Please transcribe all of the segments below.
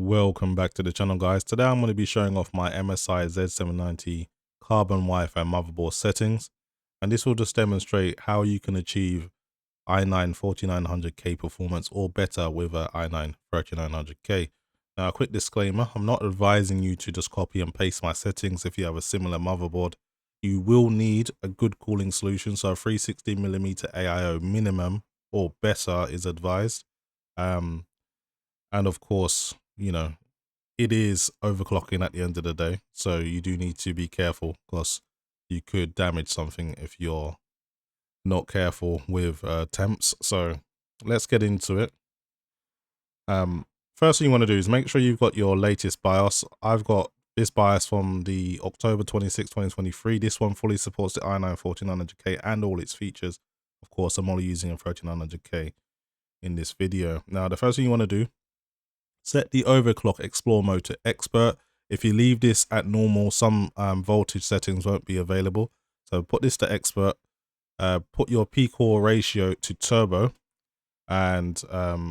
Welcome back to the channel, guys. Today I'm going to be showing off my MSI Z790 Carbon Wifi motherboard settings, and this will just demonstrate how you can achieve i9 4900K performance or better with a i9 3900K. Now, a quick disclaimer, I'm not advising you to just copy and paste my settings. If you have a similar motherboard, you will need a good cooling solution, so a 360mm AIO minimum or better is advised. And of course, it is overclocking at the end of the day, so you do need to be careful because you could damage something if you're not careful with temps. So let's get into it. First thing you want to do is make sure you've got your latest BIOS. I've got this BIOS from the October 26, 2023. This one fully supports the i9 4900K and all its features. Of course, I'm only using a 3900K in this video. Now, the first thing you want to do, set the overclock explore mode to expert. If you leave this at normal, some voltage settings won't be available. So put this to expert, put your P-core ratio to turbo, and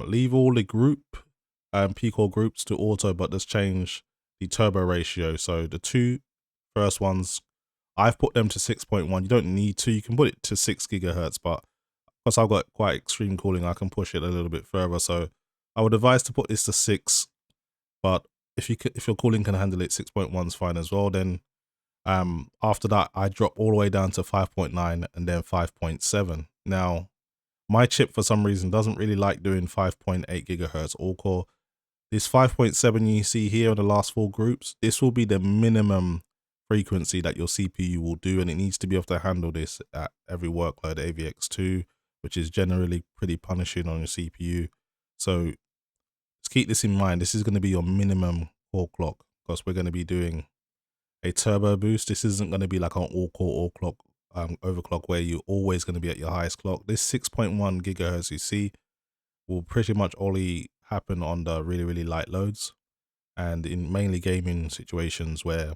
leave all the group P-core groups to auto, but just change the turbo ratio. So the two first ones, I've put them to 6.1. You don't need to, you can put it to 6 gigahertz, but because I've got quite extreme cooling, I can push it a little bit further. So I would advise to put this to 6, but if your cooling can handle it, 6.1 is fine as well. Then after that, I drop all the way down to 5.9 and then 5.7. Now, my chip for some reason doesn't really like doing 5.8 gigahertz all core. This 5.7 you see here in the last 4 groups, this will be the minimum frequency that your CPU will do, and it needs to be able to handle this at every workload, AVX2, which is generally pretty punishing on your CPU. So just keep this in mind. This is going to be your minimum core clock because we're going to be doing a turbo boost. This isn't going to be like an all-core, all-clock overclock where you're always going to be at your highest clock. This 6.1 gigahertz you see will pretty much only happen on the really light loads and in mainly gaming situations where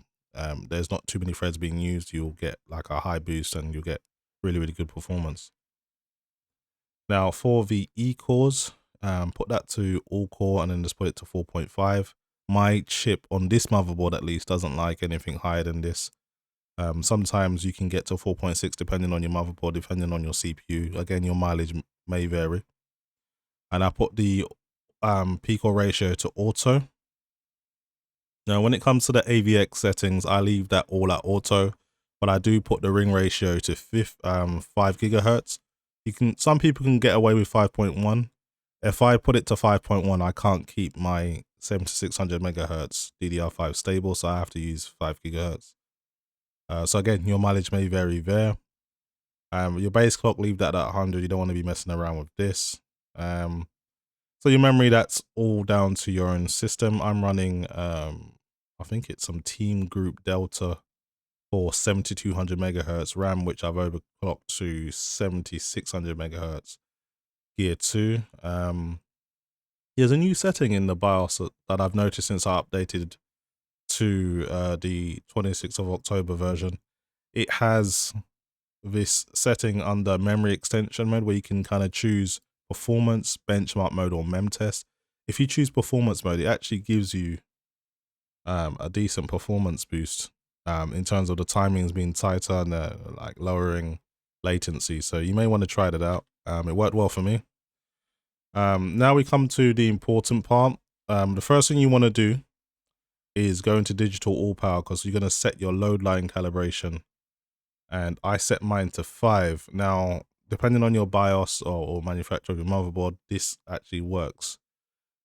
there's not too many threads being used. You'll get like a high boost and you'll get really good performance. Now for the E-cores, put that to all core and then just put it to 4.5. My chip on this motherboard at least doesn't like anything higher than this. Sometimes you can get to 4.6 depending on your motherboard, depending on your CPU. Again, your mileage may vary. And I put the P-core ratio to auto. Now, when it comes to the AVX settings, I leave that all at auto, but I do put the ring ratio to 5 gigahertz. Some people can get away with 5.1. If I put it to 5.1, I can't keep my 7600 megahertz DDR5 stable, so I have to use 5 gigahertz. So again, your mileage may vary there. Your base clock, leave that at 100. You don't want to be messing around with this. So your memory, that's all down to your own system. I'm running, I think it's some TeamGroup Delta for 7200 megahertz RAM, which I've overclocked to 7600 megahertz gear 2. There's a new setting in the BIOS that I've noticed since I updated to the 26th of October version. It has this setting under memory extension mode where you can kind of choose performance, benchmark mode, or mem test. If you choose performance mode, it actually gives you a decent performance boost in terms of the timings being tighter and like lowering latency. So you may want to try that out. It worked well for me. Now we come to the important part. The first thing you want to do is go into digital all power because you're going to set your load line calibration, and I set mine to 5. Now, depending on your BIOS or manufacturer of your motherboard, this actually works.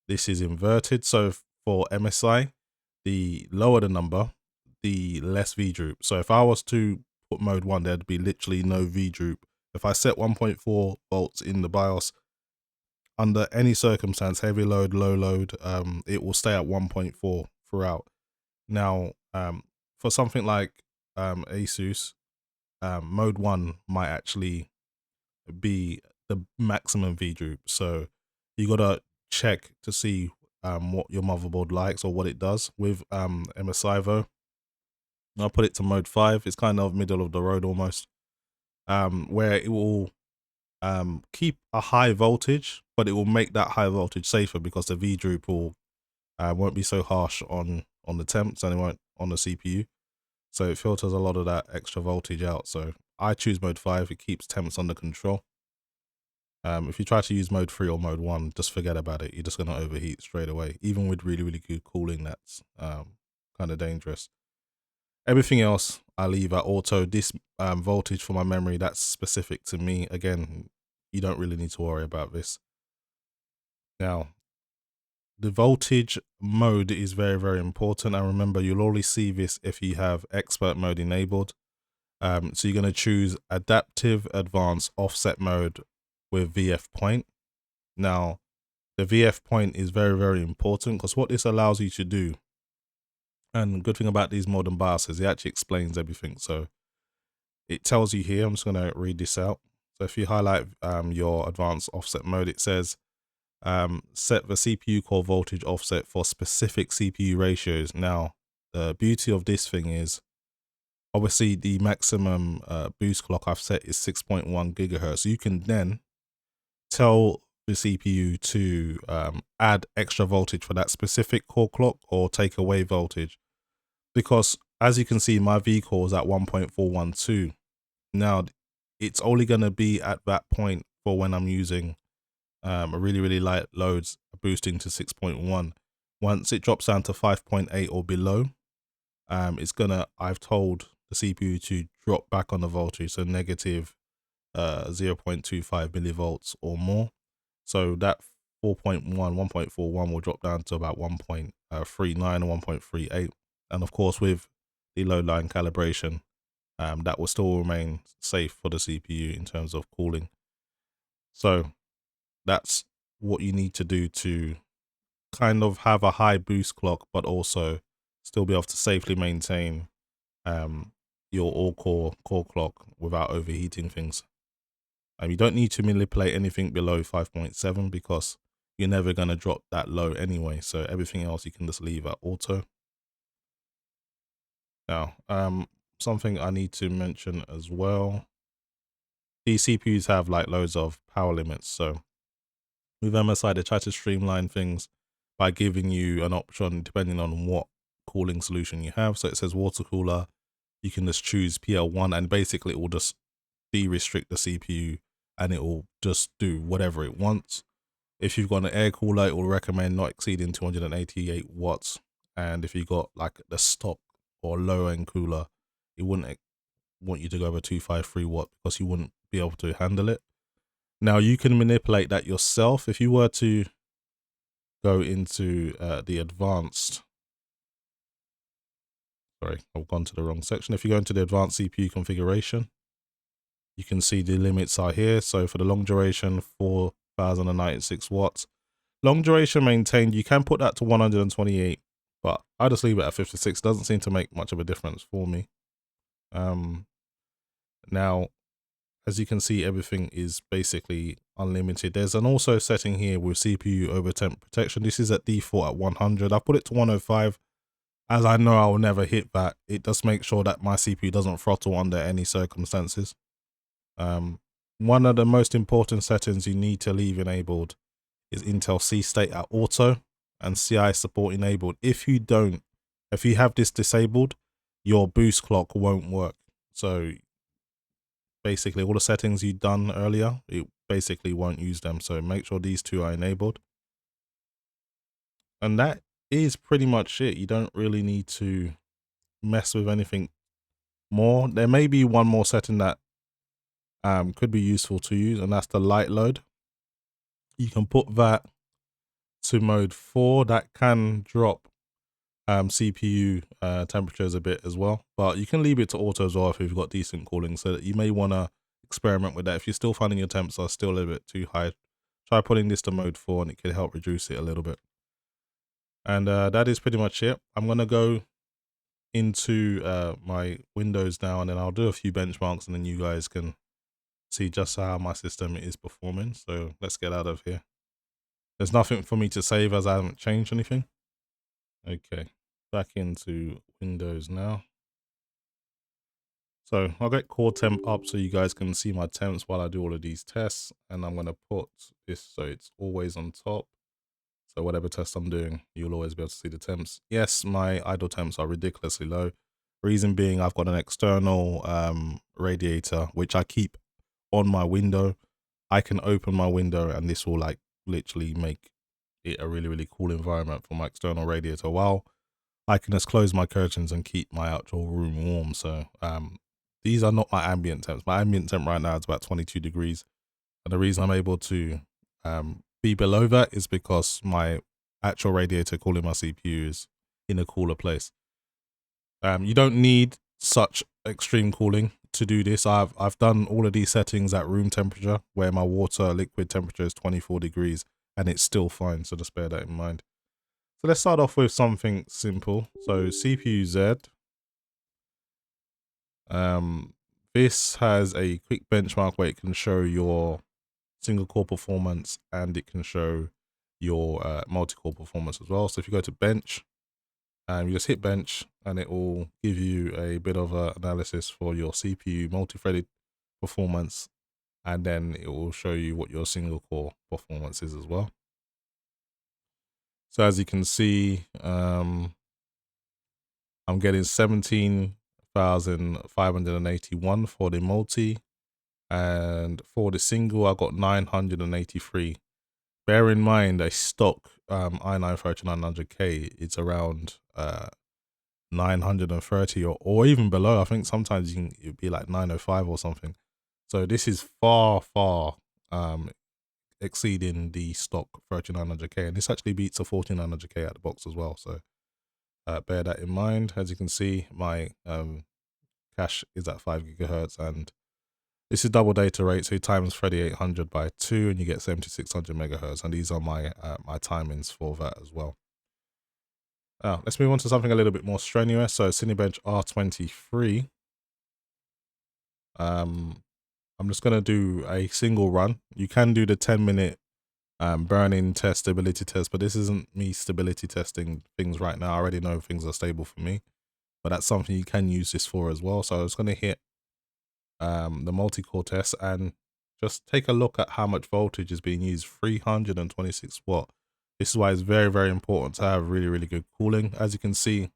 This is inverted, so for MSI, the lower the number, the less V-droop. So if I was to put mode 1, there'd be literally no V-droop. If I set 1.4 volts in the BIOS, under any circumstance, heavy load, low load, it will stay at 1.4 throughout. Now, for something like Asus, mode 1 might actually be the maximum V-droop. So you gotta check to see what your motherboard likes or what it does. With MSI though, I'll put it to mode 5. It's kind of middle of the road almost, where it will keep a high voltage, but it will make that high voltage safer because the V-droop will Won't be so harsh on the temps, and it won't on the CPU. So it filters a lot of that extra voltage out. So I choose mode 5. It keeps temps under control. If you try to use mode 3 or mode 1, just forget about it. You're just going to overheat straight away. Even with really, really good cooling, that's kind of dangerous. Everything else I leave at auto. This voltage for my memory, that's specific to me. Again, you don't really need to worry about this. Now, the voltage mode is very, very important. And remember, you'll only see this if you have expert mode enabled. So you're going to choose adaptive advanced offset mode with VF point. Now, the VF point is very, very important because what this allows you to do, and the good thing about these modern BIOSes, it actually explains everything. So it tells you here, I'm just going to read this out. So if you highlight your advanced offset mode, it says, set the CPU core voltage offset for specific CPU ratios. Now, the beauty of this thing is, obviously the maximum boost clock I've set is 6.1 gigahertz. So you can then tell the CPU to add extra voltage for that specific core clock or take away voltage. Because as you can see, my V core is at 1.412. Now, it's only going to be at that point for when I'm using a really, really light loads boosting to 6.1. Once it drops down to 5.8 or below, it's gonna, I've told the CPU to drop back on the voltage, so negative 0.25 millivolts or more. So that 1.41 will drop down to about 1.39 or 1.38. And of course, with the load line calibration, that will still remain safe for the CPU in terms of cooling. So that's what you need to do to kind of have a high boost clock, but also still be able to safely maintain your all-core clock without overheating things. You don't need to manipulate anything below 5.7 because you're never going to drop that low anyway. So everything else you can just leave at auto. Now, something I need to mention as well. These CPUs have like loads of power limits. So with MSI, they try to streamline things by giving you an option depending on what cooling solution you have. So it says water cooler. You can just choose PL1 and basically it will just de-restrict the CPU and it will just do whatever it wants. If you've got an air cooler, it will recommend not exceeding 288 watts. And if you got like the stock or low end cooler, it wouldn't want you to go over 253 watt because you wouldn't be able to handle it. Now you can manipulate that yourself. If you were to go into the advanced, sorry, I've gone to the wrong section. If you go into the advanced CPU configuration, you can see the limits are here. So for the long duration, 4096 watts. Long duration maintained, you can put that to 128, but I just leave it at 56. Doesn't seem to make much of a difference for me. Now, as you can see, everything is basically unlimited. There's an also setting here with CPU over temp protection. This is at default at 100. I put it to 105 as I know I will never hit that. It does make sure that my CPU doesn't throttle under any circumstances. One of the most important settings you need to leave enabled is Intel C state at auto and CI support enabled. If you don't, if you have this disabled, your boost clock won't work. So basically all the settings you've done earlier, it basically won't use them. So make sure these two are enabled. And that is pretty much it. You don't really need to mess with anything more. There may be one more setting that could be useful to use, and that's the light load. You can put that to mode 4. That can drop CPU temperatures a bit as well, but you can leave it to auto as well if you've got decent cooling. So that you may want to experiment with that. If you're still finding your temps are still a little bit too high, try putting this to mode 4 and it can help reduce it a little bit. And that is pretty much it. I'm gonna go into my Windows now, and then I'll do a few benchmarks, and then you guys can see just how my system is performing. So let's get out of here. There's nothing for me to save as I haven't changed anything. Okay, back into Windows now. So I'll get core temp up so you guys can see my temps while I do all of these tests. And I'm going to put this so it's always on top. So whatever test I'm doing, you'll always be able to see the temps. Yes, my idle temps are ridiculously low. Reason being, I've got an external radiator, which I keep on my window. I can open my window and this will like literally make it a really, really cool environment for my external radiator, while I can just close my curtains and keep my actual room warm. So these are not my ambient temps. My ambient temp right now is about 22 degrees. And the reason I'm able to be below that is because my actual radiator cooling my CPU is in a cooler place. You don't need such extreme cooling to do this. I've done all of these settings at room temperature, where my water liquid temperature is 24 degrees and it's still fine, so just bear that in mind. So let's start off with something simple. So CPU Z. This has a quick benchmark where it can show your single core performance and it can show your multi-core performance as well. So if you go to bench, you just hit bench and it will give you a bit of analysis for your CPU multi-threaded performance, and then it will show you what your single core performance is as well. So as you can see, I'm getting 17,581 for the multi, and for the single I got 983. Bear in mind a stock i9 3900K, it's around 930 or even below. I think sometimes it'd be like 905 or something. So this is far exceeding the stock 3900K, and this actually beats a 1400K at the box as well. So bear that in mind. As you can see, my cache is at 5 gigahertz, and this is double data rate, so you times 3800 by 2 and you get 7600 megahertz, and these are my my timings for that as well. Now, let's move on to something a little bit more strenuous. So Cinebench R23. I'm just going to do a single run. You can do the 10-minute burn-in test, stability test, but this isn't me stability testing things right now. I already know things are stable for me, but that's something you can use this for as well. So I was going to hit the multi-core test and just take a look at how much voltage is being used. 326 watt. This is why it's very, very important to have really, really good cooling. As you can see,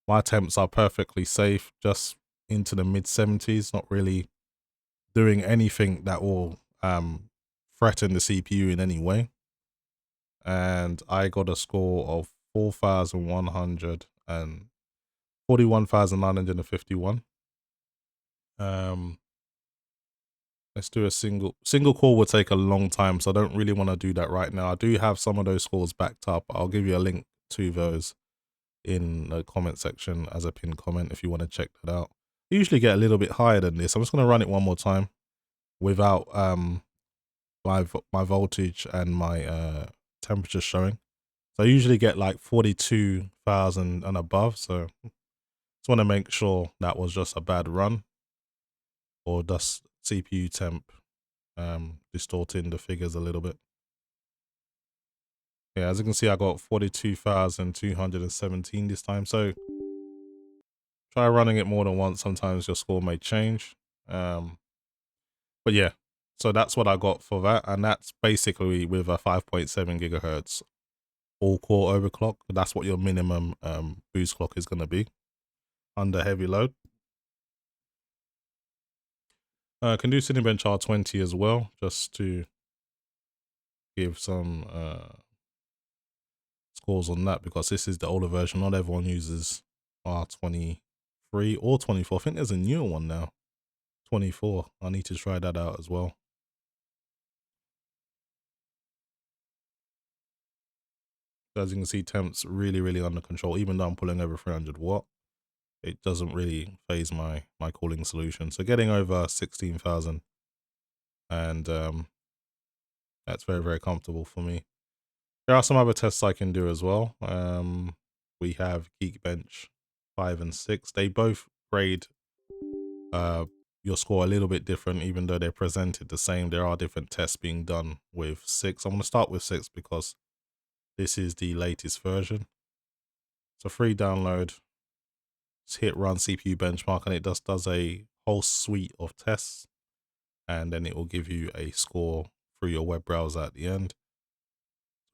my temps are perfectly safe, just into the mid 70s, not really doing anything that will threaten the CPU in any way. And I got a score of 4,100 and 41,951. Let's do a single core will take a long time, so I don't really want to do that right now. I do have some of those scores backed up. I'll give you a link to those in the comment section as a pinned comment if you want to check that out. I usually get a little bit higher than this. I'm just going to run it one more time without my voltage and my temperature showing. So I usually get like 42,000 and above. So just want to make sure that was just a bad run, or just CPU temp distorting the figures a little bit. Yeah, as you can see, I got 42,217 this time. So try running it more than once. Sometimes your score may change. But yeah, so that's what I got for that. And that's basically with a 5.7 gigahertz all core overclock. That's what your minimum boost clock is going to be under heavy load. Can do Cinebench R20 as well, just to give some scores on that, because this is the older version. Not everyone uses R23 or 24. I think there's a newer one now, 24. I need to try that out as well. So as you can see, temps really, really under control. Even though I'm pulling over 300 watt, it doesn't really phase my cooling solution. So getting over 16,000, and that's very, very comfortable for me. There are some other tests I can do as well. We have Geekbench 5 and 6. They both grade your score a little bit different, even though they're presented the same. There are different tests being done with 6. I'm going to start with 6 because this is the latest version. So free download. Just hit run CPU benchmark, and it just does a whole suite of tests, and then it will give you a score through your web browser at the end.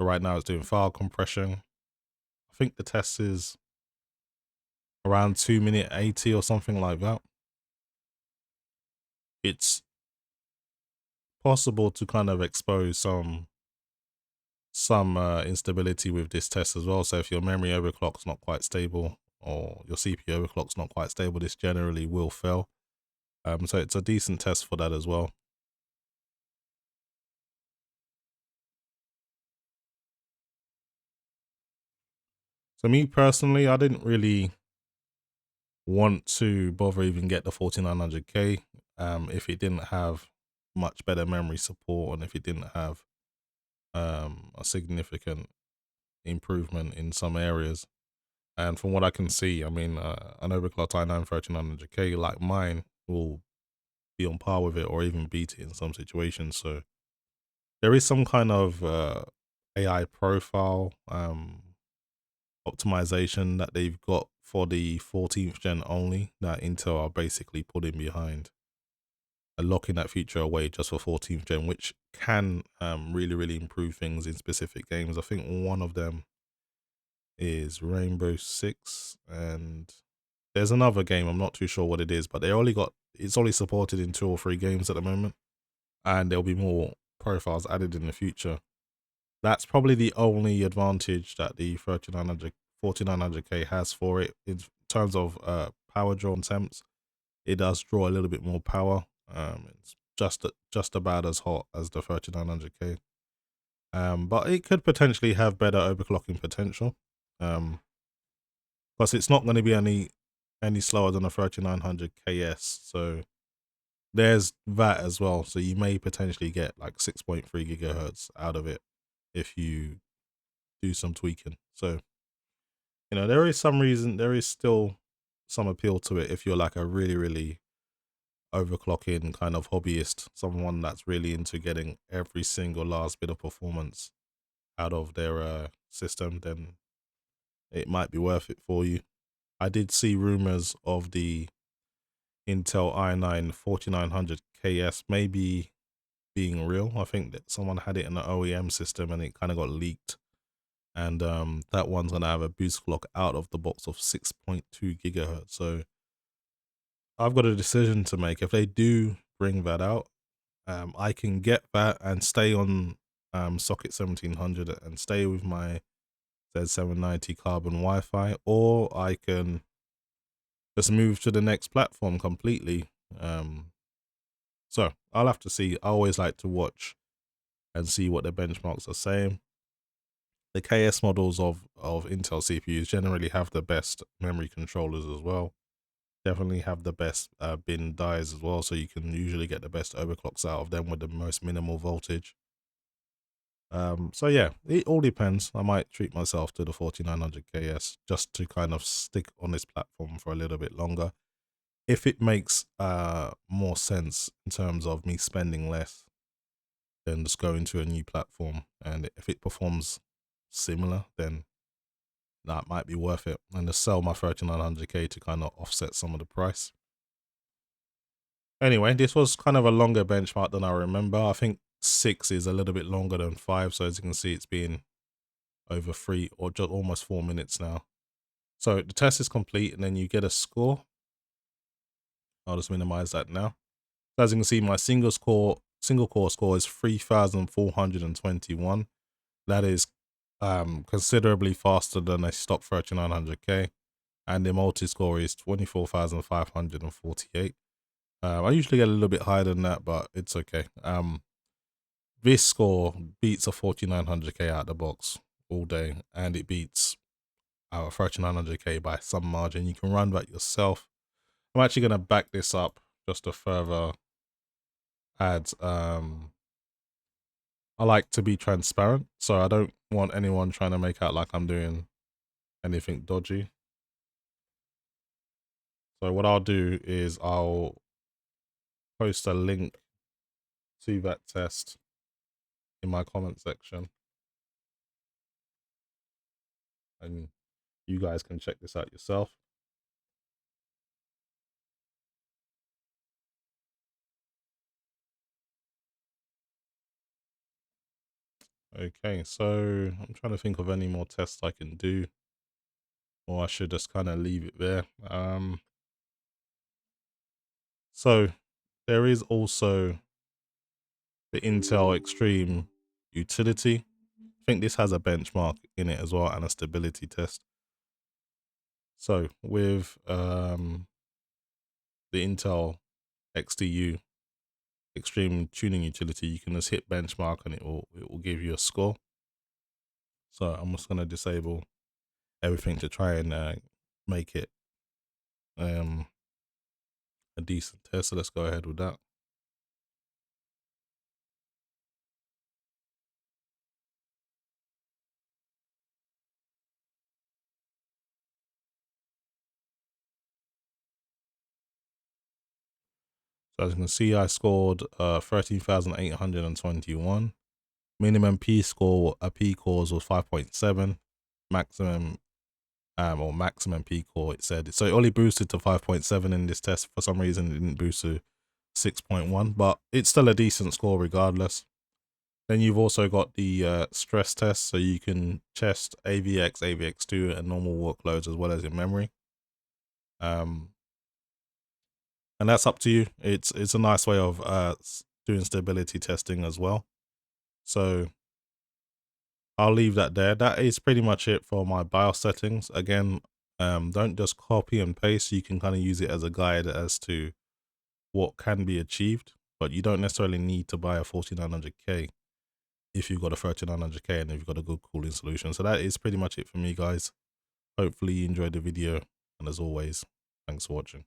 So right now it's doing file compression. I think the test is around 2 minute 80 or something like that. It's possible to kind of expose some instability with this test as well. So if your memory overclock's not quite stable or your CPU overclock's not quite stable, this generally will fail. So it's a decent test for that as well. So me personally, I didn't really want to bother even get the 4900K if it didn't have much better memory support and if it didn't have a significant improvement in some areas. And from what I can see, I mean, an overclocked i9 1300K like mine will be on par with it or even beat it in some situations. So there is some kind of AI profile optimization that they've got for the 14th gen only that Intel are basically putting behind and locking that feature away just for 14th gen, which can really improve things in specific games. I think one of them is Rainbow Six, and there's another game, I'm not too sure what it is, but it's only supported in 2 or 3 games at the moment, and there'll be more profiles added in the future. That's probably the only advantage that the 4900K has for it in terms of power draw and temps. It does draw a little bit more power. It's just about as hot as the 3900K. But it could potentially have better overclocking potential. Plus it's not going to be any slower than a 3900KS. So there's that as well. So you may potentially get like 6.3 gigahertz out of it if you do some tweaking. So, you know, there is still some appeal to it if you're like a really overclocking kind of hobbyist, someone that's really into getting every single last bit of performance out of their system, then it might be worth it for you. I did see rumors of the Intel i9 4900KS maybe being real. I think that someone had it in the OEM system and it kind of got leaked. And that one's gonna have a boost clock out of the box of 6.2 gigahertz. So I've got a decision to make. If they do bring that out, I can get that and stay on socket 1700 and stay with my Z790 Carbon Wi-Fi, or I can just move to the next platform completely. So I'll have to see. I always like to watch and see what the benchmarks are saying. The KS models of Intel CPUs generally have the best memory controllers as well. Definitely have the best bin dies as well, so you can usually get the best overclocks out of them with the most minimal voltage. So yeah, it all depends. I might treat myself to the 4900KS just to kind of stick on this platform for a little bit longer. If it makes more sense in terms of me spending less than just going to a new platform, and if it performs similar, then that might be worth it. And to sell my 3900K to kind of offset some of the price. Anyway, this was kind of a longer benchmark than I remember. I think 6 is a little bit longer than 5. So as you can see, it's been over 3 or just almost 4 minutes now. So the test is complete and then you get a score. I'll just minimize that now. So as you can see, my single core score is 3,421. That is considerably faster than a stock 3900K. And the multi-score is 24,548. I usually get a little bit higher than that, but it's okay. This score beats a 4900K out of the box all day, and it beats our 3900K by some margin. You can run that yourself. I'm actually going to back this up just to further add. I like to be transparent, so I don't want anyone trying to make out like I'm doing anything dodgy. So what I'll do is I'll post a link to that test in my comment section, and you guys can check this out yourself. Okay, so I'm trying to think of any more tests I can do, or I should just kind of leave it there. So there is also the Intel Extreme utility. I think this has a benchmark in it as well and a stability test. So with the Intel XTU Extreme Tuning Utility, you can just hit benchmark and it will give you a score. So I'm just gonna disable everything to try and make it a decent test. So let's go ahead with that. So as you can see, I scored 13,821. Minimum P score, P cores was 5.7. Maximum or maximum P core, it said. So it only boosted to 5.7 in this test. For some reason, it didn't boost to 6.1, but it's still a decent score regardless. Then you've also got the stress test, so you can test AVX, AVX2, and normal workloads as well as your memory. And that's up to you. It's a nice way of doing stability testing as well. So I'll leave that there. That is pretty much it for my BIOS settings. Again, don't just copy and paste. You can kind of use it as a guide as to what can be achieved, but you don't necessarily need to buy a 4900K if you've got a 3900K and if you've got a good cooling solution. So that is pretty much it for me, guys. Hopefully you enjoyed the video, and as always, thanks for watching.